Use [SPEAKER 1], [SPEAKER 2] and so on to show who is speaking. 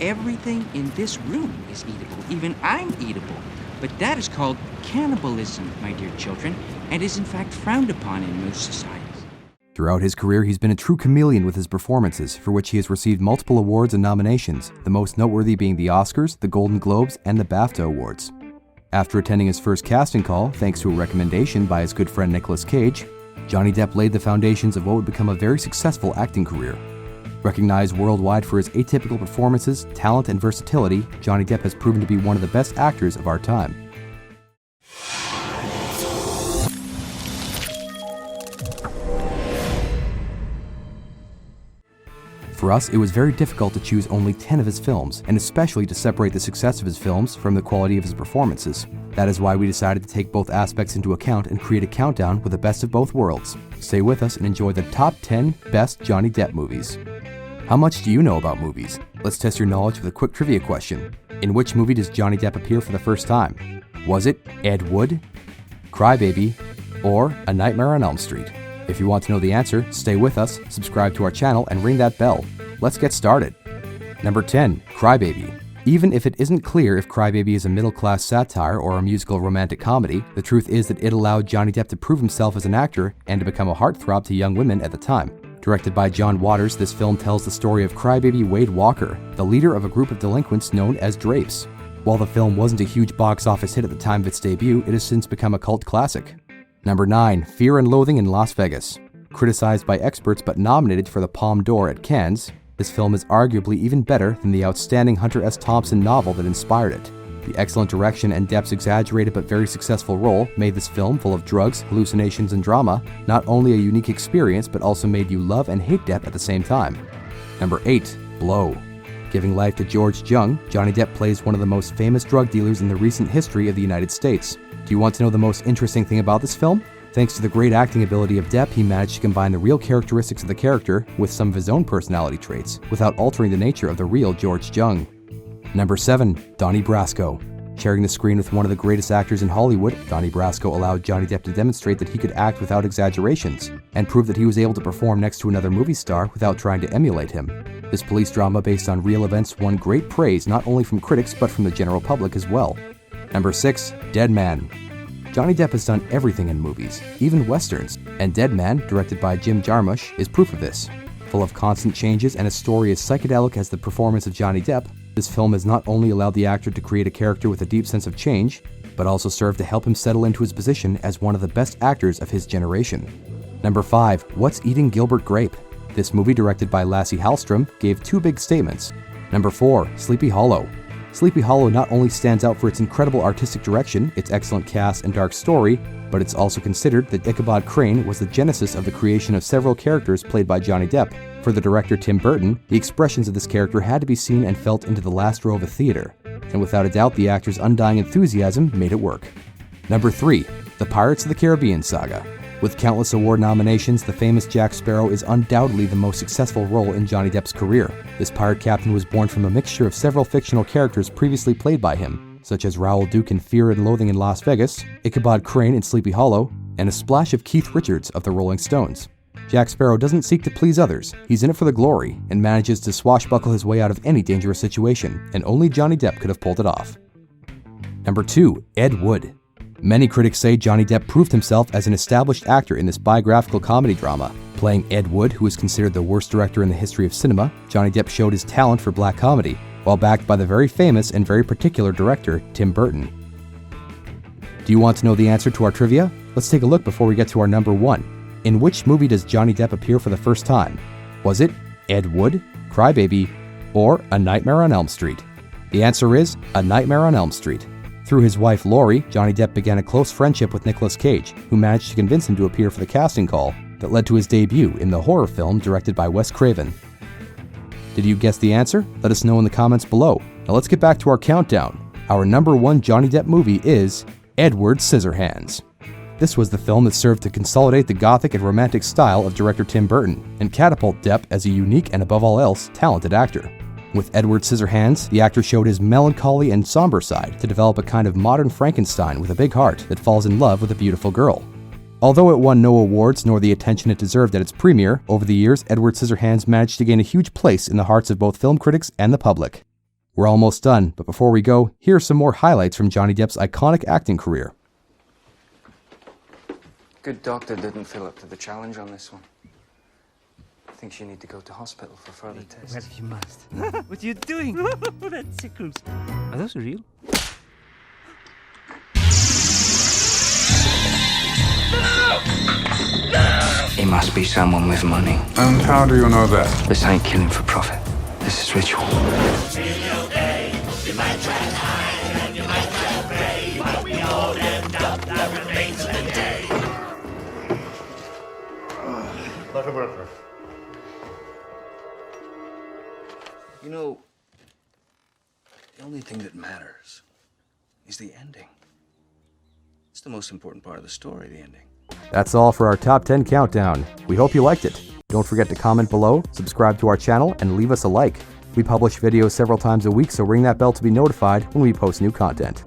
[SPEAKER 1] everything in this room is eatable. Even I'm eatable. But that is called cannibalism, my dear children, and is in fact frowned upon in most societies.
[SPEAKER 2] Throughout his career, he's been a true chameleon with his performances, for which he has received multiple awards and nominations, the most noteworthy being the Oscars, the Golden Globes, and the BAFTA Awards. After attending his first casting call, thanks to a recommendation by his good friend Nicolas Cage, Johnny Depp laid the foundations of what would become a very successful acting career. Recognized worldwide for his atypical performances, talent, and versatility, Johnny Depp has proven to be one of the best actors of our time. For us, it was very difficult to choose only 10 of his films, and especially to separate the success of his films from the quality of his performances. That is why we decided to take both aspects into account and create a countdown with the best of both worlds. Stay with us and enjoy the top 10 best Johnny Depp movies. How much do you know about movies? Let's test your knowledge with a quick trivia question. In which movie does Johnny Depp appear for the first time? Was it Ed Wood, Cry Baby, or A Nightmare on Elm Street? If you want to know the answer, stay with us, subscribe to our channel, and ring that bell. Let's get started. Number 10, Cry Baby. Even if it isn't clear if Cry Baby is a middle-class satire or a musical romantic comedy, the truth is that it allowed Johnny Depp to prove himself as an actor and to become a heartthrob to young women at the time. Directed by John Waters, this film tells the story of crybaby Wade Walker, the leader of a group of delinquents known as Drapes. While the film wasn't a huge box office hit at the time of its debut, it has since become a cult classic. Number 9, Fear and Loathing in Las Vegas. Criticized by experts but nominated for the Palme d'Or at Cannes, this film is arguably even better than the outstanding Hunter S. Thompson novel that inspired it. The excellent direction and Depp's exaggerated but very successful role made this film, full of drugs, hallucinations, and drama, not only a unique experience but also made you love and hate Depp at the same time. Number 8, Blow. Giving life to George Jung, Johnny Depp plays one of the most famous drug dealers in the recent history of the United States. Do you want to know the most interesting thing about this film? Thanks to the great acting ability of Depp, he managed to combine the real characteristics of the character with some of his own personality traits, without altering the nature of the real George Jung. Number 7, Donnie Brasco. Sharing the screen with one of the greatest actors in Hollywood, Donnie Brasco allowed Johnny Depp to demonstrate that he could act without exaggerations, and prove that he was able to perform next to another movie star without trying to emulate him. This police drama based on real events won great praise not only from critics but from the general public as well. Number 6, Dead Man. Johnny Depp has done everything in movies, even westerns, and Dead Man, directed by Jim Jarmusch, is proof of this. Full of constant changes and a story as psychedelic as the performance of Johnny Depp, this film has not only allowed the actor to create a character with a deep sense of change, but also served to help him settle into his position as one of the best actors of his generation. Number 5, What's Eating Gilbert Grape? This movie, directed by Lasse Hallström, gave 2 big statements. Number 4, Sleepy Hollow. Sleepy Hollow not only stands out for its incredible artistic direction, its excellent cast, and dark story, but it's also considered that Ichabod Crane was the genesis of the creation of several characters played by Johnny Depp. For the director Tim Burton, the expressions of this character had to be seen and felt into the last row of a theater, and without a doubt the actor's undying enthusiasm made it work. Number 3, The Pirates of the Caribbean Saga. With countless award nominations, the famous Jack Sparrow is undoubtedly the most successful role in Johnny Depp's career. This pirate captain was born from a mixture of several fictional characters previously played by him, such as Raoul Duke in Fear and Loathing in Las Vegas, Ichabod Crane in Sleepy Hollow, and a splash of Keith Richards of the Rolling Stones. Jack Sparrow doesn't seek to please others, he's in it for the glory, and manages to swashbuckle his way out of any dangerous situation, and only Johnny Depp could have pulled it off. Number 2, Ed Wood. Many critics say Johnny Depp proved himself as an established actor in this biographical comedy drama. Playing Ed Wood, who is considered the worst director in the history of cinema, Johnny Depp showed his talent for black comedy, while backed by the very famous and very particular director, Tim Burton. Do you want to know the answer to our trivia? Let's take a look before we get to our number 1. In which movie does Johnny Depp appear for the first time? Was it Ed Wood, Cry Baby, or A Nightmare on Elm Street? The answer is A Nightmare on Elm Street. Through his wife Laurie, Johnny Depp began a close friendship with Nicolas Cage, who managed to convince him to appear for the casting call that led to his debut in the horror film directed by Wes Craven. Did you guess the answer? Let us know in the comments below. Now let's get back to our countdown. Our number 1 Johnny Depp movie is Edward Scissorhands. This was the film that served to consolidate the gothic and romantic style of director Tim Burton and catapult Depp as a unique and above all else talented actor. With Edward Scissorhands, the actor showed his melancholy and somber side to develop a kind of modern Frankenstein with a big heart that falls in love with a beautiful girl. Although it won no awards nor the attention it deserved at its premiere, over the years Edward Scissorhands managed to gain a huge place in the hearts of both film critics and the public. We're almost done, but before we go, here are some more highlights from Johnny Depp's iconic acting career.
[SPEAKER 1] Good doctor didn't fill up to the challenge on this one. I think you need to go to hospital for further tests.
[SPEAKER 3] Well, you must. What are you doing? That tickles. Are those real?
[SPEAKER 1] He must be someone with money.
[SPEAKER 4] And how do you know that?
[SPEAKER 1] This ain't killing for profit. This is ritual.
[SPEAKER 5] You know, the only thing that matters is the ending. It's the most important part of the story, the ending.
[SPEAKER 2] That's all for our top 10 countdown. We hope you liked it. Don't forget to comment below, subscribe to our channel, and leave us a like. We publish videos several times a week, so ring that bell to be notified when we post new content.